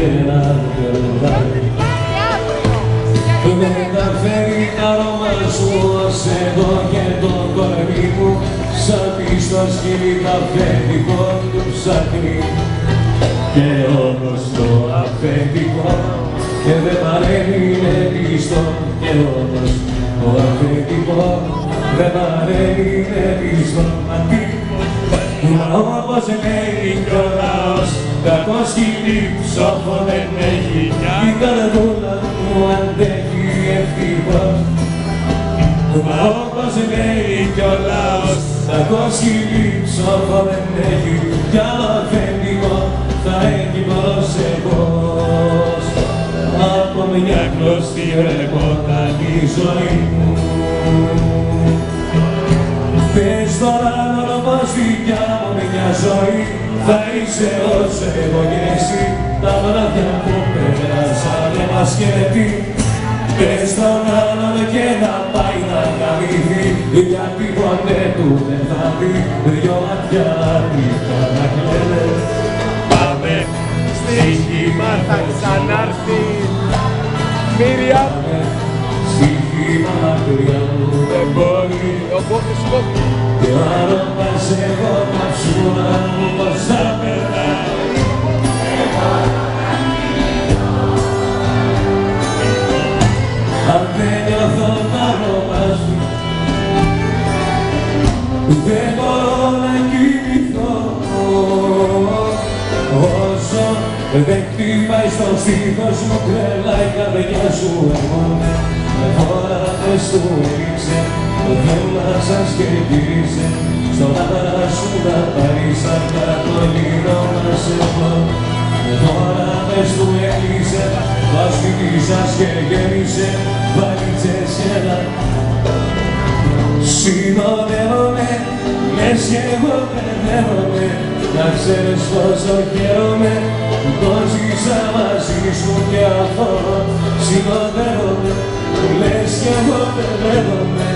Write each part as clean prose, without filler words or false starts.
και ένα περνάει. Δεν τα φέρει τα αρώμα σου ως εδώ και το κορμί μου, σαν πίσω σκύλι τα αφεντικό του ψάχνει. Και όμως το αφεντικό και δεν παρέμεινε πίσω, και όμως το αφεντικό δεν παρέμεινε πίσω. Μα όπως λέει κι ο λαός, κακό σκυλί ψόφο δεν έχει, η καρδούλα μου αντέχει ευτυχώς. Μα όπως λέει κι ο λαός, κακό σκυλί ψόφο δεν έχει, κι άλλο αφεντικό θα έχει προσεχώς. Από μια κλωστή βρεπόταν η ζωή μου. Πες τώρα όμως δικιά μου μια ζωή, θα είσαι όσο εγώ και εσύ, τα βράδια που πέρασανε μας χαιρετεί. Πες τον άλλον και να πάει να καμηθεί, γιατί ποτέ του δεν θα δει δυο μάτια αρνητικά να κλαίνε. Πάμε στοίχημα θα ξανάρθει, Μύρια. Στοίχημα μακριά μου δεν μπορεί, όπως κόβει. Και ο άρωμας εγώ παυσούνα μου πως θα περνάει. Αν δεν νιώθω τ' άρωμα σου, δεν μπορώ να κοιμηθώ. Όσο δεν χτυπάει στον στήθος μου τρέλα η καρδιά σου, εγώ με φοράδες του ρίξε, το θέμα σας και γύρισε, στον άντρα σου να πάρεις σαν κατολίνο να σε πω. Με φοράδες του έκλεισε, το σπίτι σας και γέμισε, βαλίτσες και να συνοδεύομαι, λες κι εγώ μπερδεύομαι. Να ξέρεις πόσο χαίρομαι που ζήσα μαζί σου και αυτό συνοδεύομαι. Λες κι εγώ μπερδεύομαι,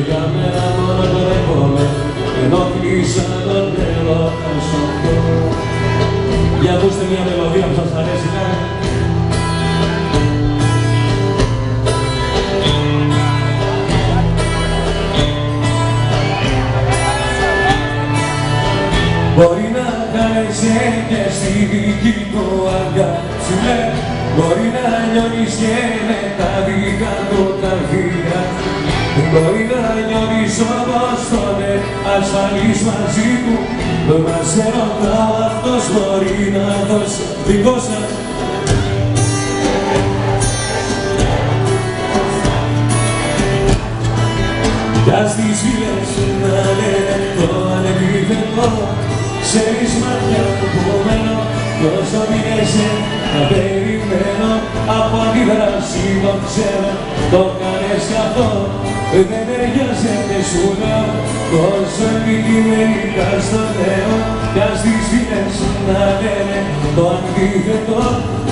για μένα μόνο μπερδεύομαι, ενώ κλείσα τον τρελό να σου πω. Για ακούστε μια μελωδία που σας αρέσει, ναι. Μπορεί να χάνεσαι και στη δική του αγκάθι, μπορεί να νιώνεις και με τα δικά του τα φύλλα, μπορεί να νιώνεις όπως τότε ασφαλής μαζί του, μα σε ρωτάω αυτός μπορεί να δώσει δικό σας. Κι ας τις φίλες να λένε το ανεπίθετο, ξέρεις μάτια που μένω, τόσο μείνεσαι να περιμένω, από αντίδραση το ξέρω, το κάνες κι αυτό, δεν ταιριάζεται σου λέω, τόσο επικειμενικά στο λέω. Κι ας τις φίλες να λένε το αντίθετο,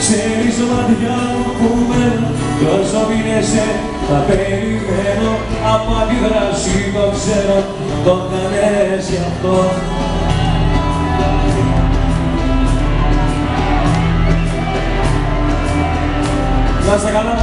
ξέρεις μάτια που μένω, τόσο μείνεσαι να περιμένω, από αντίδραση το ξέρω, το κάνες κι αυτό. Να είστε καλά.